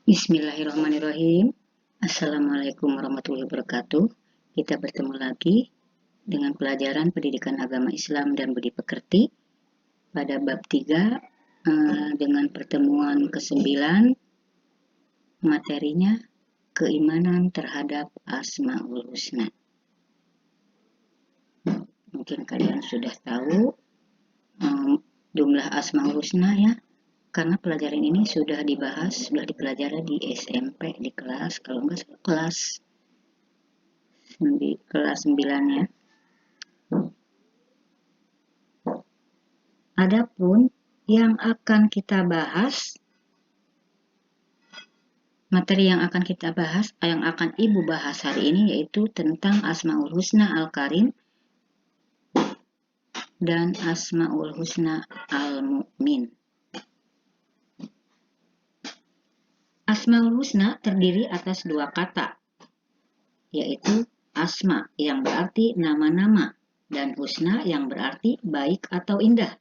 Bismillahirrahmanirrahim. Assalamualaikum warahmatullahi wabarakatuh. Kita bertemu lagi dengan pelajaran Pendidikan Agama Islam dan Budi Pekerti pada bab 3 dengan pertemuan ke-9, materinya keimanan terhadap Asmaul Husna. Mungkin kalian sudah tahu jumlah Asmaul Husna ya, karena pelajaran ini sudah dipelajari di SMP di kelas, kalau nggak salah kelas 9 ya. Adapun yang akan kita bahas, materi yang akan kita bahas, yang akan Ibu bahas hari ini yaitu tentang Asmaul Husna Al-Karim dan Asmaul Husna Al-Mu'min. Asmaul Husna terdiri atas dua kata, yaitu asma yang berarti nama-nama dan husna yang berarti baik atau indah.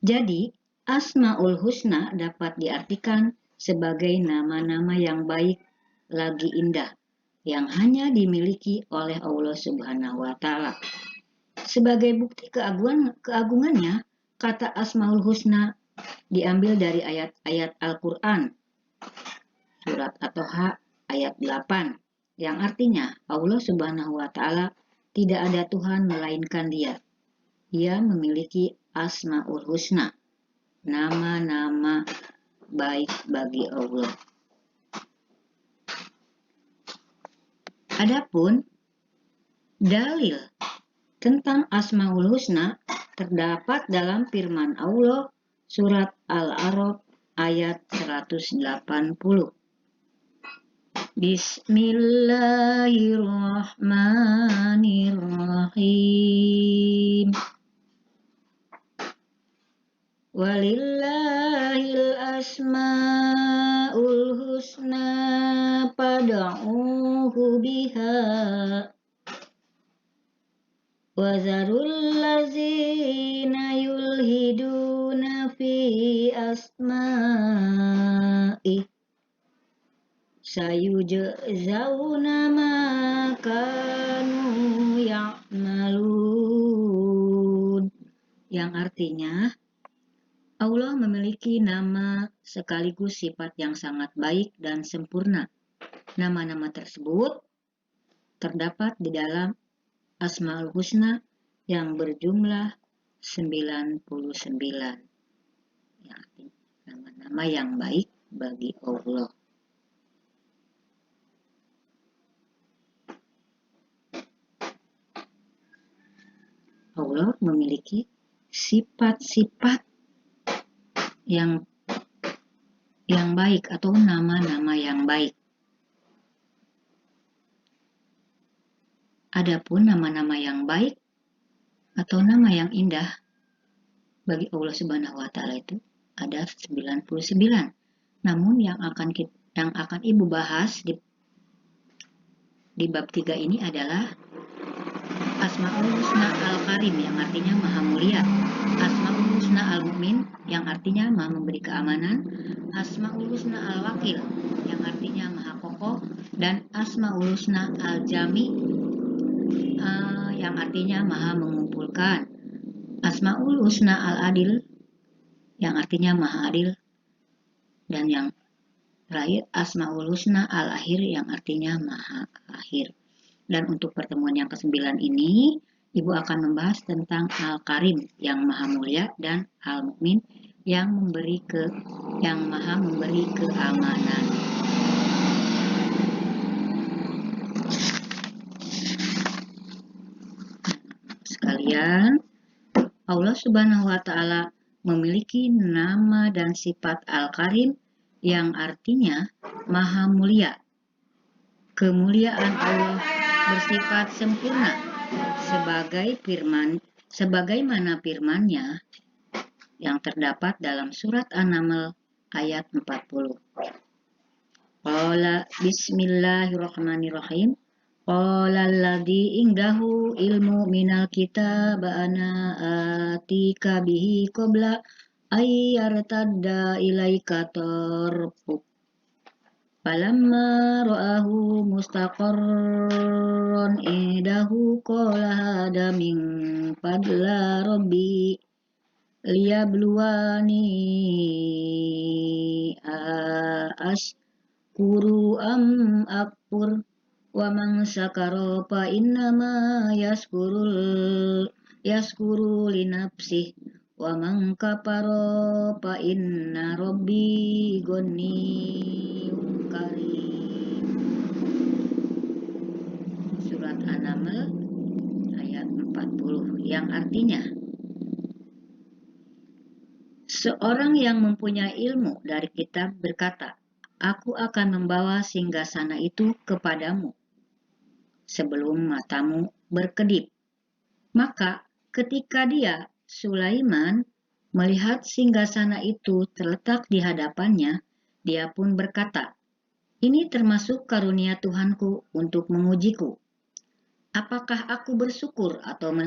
Jadi, Asmaul Husna dapat diartikan sebagai nama-nama yang baik lagi indah yang hanya dimiliki oleh Allah Subhanahu wa Ta'ala. Sebagai bukti keagungannya, kata Asmaul Husna diambil dari ayat-ayat Al-Qur'an surat At-Toha ayat 8 yang artinya Allah Subhanahu wa Ta'ala tidak ada Tuhan melainkan Dia. Ia memiliki Asmaul Husna, nama-nama baik bagi Allah. Adapun dalil tentang Asmaul Husna terdapat dalam firman Allah surat Al-A'raf ayat 180. Bismillahirrahmanirrahim. Walillahil asmaul husna fad'uhu biha wa zarul ladzina yulhiduna fi asma'i sayujzauna ma kanu ya'malun, yang artinya Allah memiliki nama sekaligus sifat yang sangat baik dan sempurna. Nama-nama tersebut terdapat di dalam Asmaul Husna yang berjumlah 99. Ya, nama-nama yang baik bagi Allah. Allah memiliki sifat-sifat yang baik atau nama-nama yang baik. Adapun nama-nama yang baik atau nama yang indah bagi Allah Subhanahu wa Ta'ala itu ada 99. Namun yang akan Ibu bahas di bab 3 ini adalah Asmaul Husna Al-Karim yang artinya Maha Mulia, Asmaul Husna Al-Mu'min yang artinya Maha memberi keamanan, Asmaul Husna Al-Wakil yang artinya Maha kokoh, dan Asmaul Husna Al-Jami yang artinya Maha mengumpulkan, Asmaul Husna Al-Adil yang artinya Maha adil, dan yang terakhir Asmaul Husna Al-Akhir yang artinya Maha akhir. Dan untuk pertemuan yang ke-9 ini, Ibu akan membahas tentang Al-Karim yang Maha Mulia dan Al-Mu'min yang Maha memberi keamanan. Sekalian, Allah Subhanahu wa Ta'ala memiliki nama dan sifat Al-Karim yang artinya Maha Mulia. Kemuliaan Allah bersifat sempurna sebagaimana firman-Nya yang terdapat dalam surat An-Naml ayat 40. Qala bismillahirrahmanirrahim. Qala alladzi indahu ilmu minal kitab ana atika bihi qabla ayyartadda ilaika tarfuk. Falamma ra'ahu mustaqarran indahu qala hada min fadla rabbi liyabluwani ashkuru am akfur wa man syakara fa innama yaskuru li nafsih wa man kafara fa inna rabbi ghaniyyun karim. Surat An-Naml ayat 40 yang artinya, seorang yang mempunyai ilmu dari kitab berkata, aku akan membawa singgasana itu kepadamu sebelum matamu berkedip. Maka ketika dia, Sulaiman, melihat singgasana itu terletak di hadapannya, dia pun berkata, ini termasuk karunia Tuhanku untuk mengujiku. Apakah aku bersyukur atau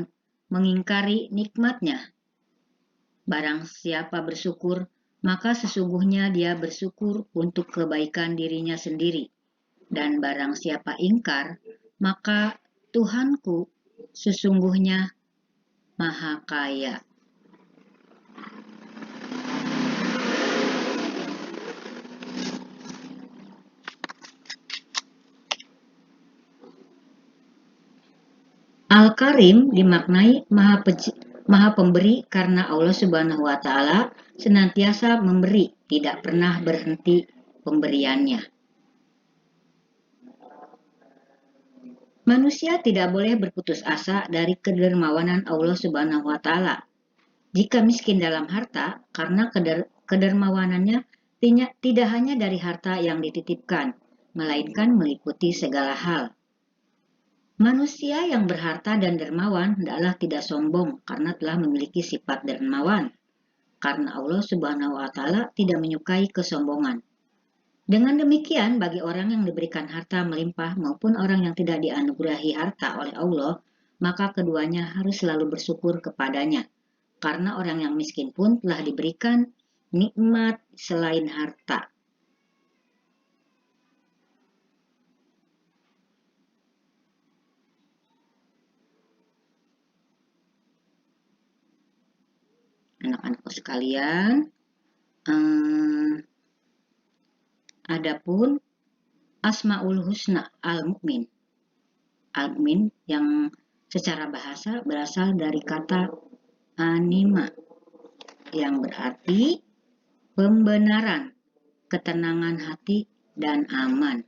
mengingkari nikmatnya? Barang siapa bersyukur, maka sesungguhnya dia bersyukur untuk kebaikan dirinya sendiri. Dan barang siapa ingkar, maka Tuhanku sesungguhnya Maha Kaya. Al-Karim dimaknai Maha Pemberi karena Allah Subhanahu wa Ta'ala senantiasa memberi, tidak pernah berhenti pemberiannya. Manusia tidak boleh berputus asa dari kedermawanan Allah Subhanahu wa Ta'ala. Jika miskin dalam harta, karena kedermawanannya tidak hanya dari harta yang dititipkan, melainkan meliputi segala hal. Manusia yang berharta dan dermawan hendaklah tidak sombong karena telah memiliki sifat dermawan. Karena Allah Subhanahu wa Ta'ala tidak menyukai kesombongan. Dengan demikian, bagi orang yang diberikan harta melimpah maupun orang yang tidak dianugerahi harta oleh Allah, maka keduanya harus selalu bersyukur kepadanya. Karena orang yang miskin pun telah diberikan nikmat selain harta. Anak-anakku sekalian, adapun Asmaul Husna Al-Mu'min. Al-Mu'min yang secara bahasa berasal dari kata anima yang berarti pembenaran, ketenangan hati, dan aman.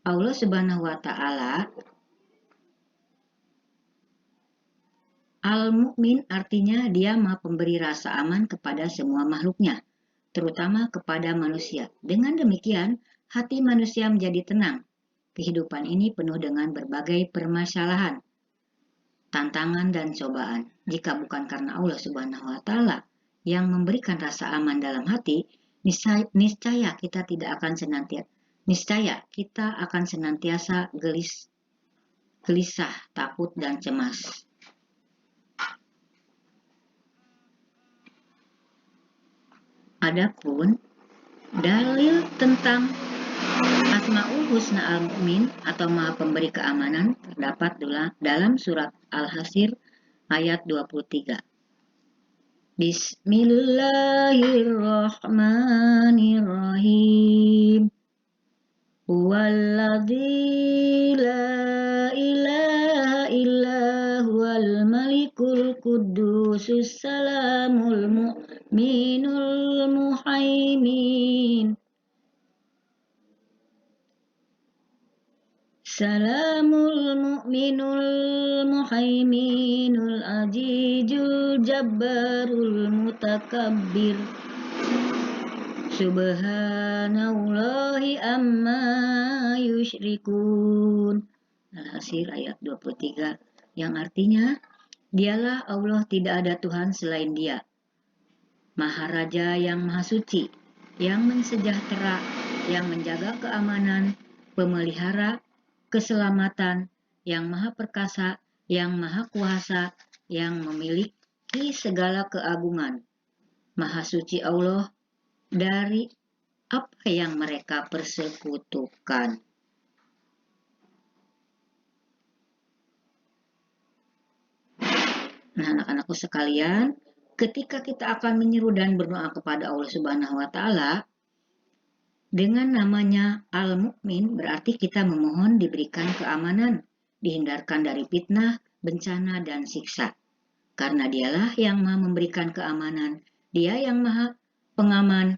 Allah Subhanahu wa Ta'ala Al-Mu'min artinya dia Maha pemberi rasa aman kepada semua makhluknya, terutama kepada manusia. Dengan demikian, hati manusia menjadi tenang. Kehidupan ini penuh dengan berbagai permasalahan, tantangan, dan cobaan. Jika bukan karena Allah Subhanahu wa Ta'ala yang memberikan rasa aman dalam hati, niscaya kita akan senantiasa gelisah, takut, dan cemas. Adapun dalil tentang Asmaul Husna Al-Mu'min atau Maha Pemberi Keamanan terdapat dalam surat Al-Hasyr ayat 23. Bismillahirrahmanirrahim. Huwaladzi la ilaha illa huwal malikul qudusus salamul mu'minul muhaimin. Salamul mu'minul muhaiminul azizul jabbarul mutakabbir. Subhanallahi amma yusyrikun. Al-Hasyr ayat 23 yang artinya, dialah Allah, tidak ada Tuhan selain Dia. Maharaja yang Maha Suci, yang mensejahtera, yang menjaga keamanan, pemelihara keselamatan, yang Maha Perkasa, yang Maha Kuasa, yang memiliki segala keagungan. Maha Suci Allah dari apa yang mereka persekutukan. Nah, anak-anakku sekalian, ketika kita akan menyeru dan berdoa kepada Allah Subhanahu wa Ta'ala, dengan namanya Al-Mu'min berarti kita memohon diberikan keamanan, dihindarkan dari fitnah, bencana, dan siksa. Karena dialah yang maha memberikan keamanan, dia yang maha pengaman.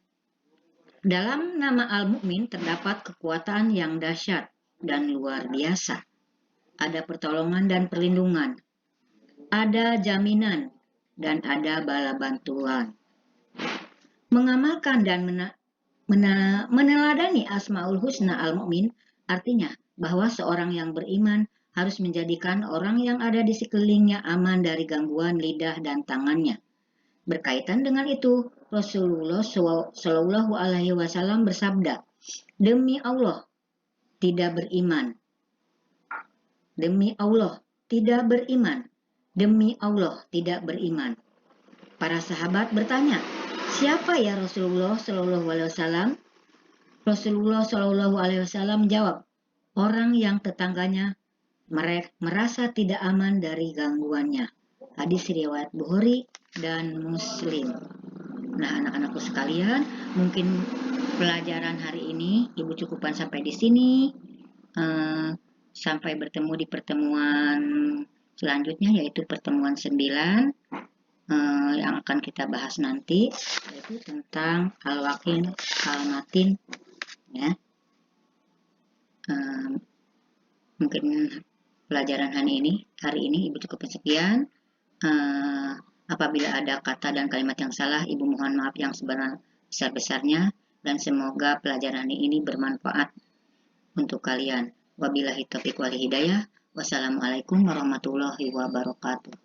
Dalam nama Al-Mu'min terdapat kekuatan yang dahsyat dan luar biasa. Ada pertolongan dan perlindungan, ada jaminan, dan ada bala bantuan. Mengamalkan dan meneladani Asmaul Husna Al-Mu'min artinya bahwa seorang yang beriman harus menjadikan orang yang ada di sekelilingnya aman dari gangguan lidah dan tangannya. Berkaitan dengan itu, Rasulullah Shallallahu Alaihi Wasallam bersabda, "Demi Allah, tidak beriman. Demi Allah, tidak beriman. Demi Allah, tidak beriman." Para sahabat bertanya, "Siapa ya Rasulullah Shallallahu Alaihi Wasallam?" Rasulullah Shallallahu Alaihi Wasallam menjawab, "Orang yang tetangganya merasa tidak aman dari gangguannya." Hadis riwayat Bukhari dan Muslim. Nah, anak-anakku sekalian, mungkin pelajaran hari ini Ibu cukupkan sampai di sini. Sampai bertemu di pertemuan selanjutnya, yaitu pertemuan 9. Yang akan kita bahas nanti, yaitu tentang al-wakin, al-matin, ya. Mungkin pelajaran hari ini Ibu cukupkan sekian. Apabila ada kata dan kalimat yang salah, Ibu mohon maaf yang sebesar-besarnya, dan semoga pelajaran ini bermanfaat untuk kalian. Wabillahi taufiq wal hidayah. Wassalamualaikum warahmatullahi wabarakatuh.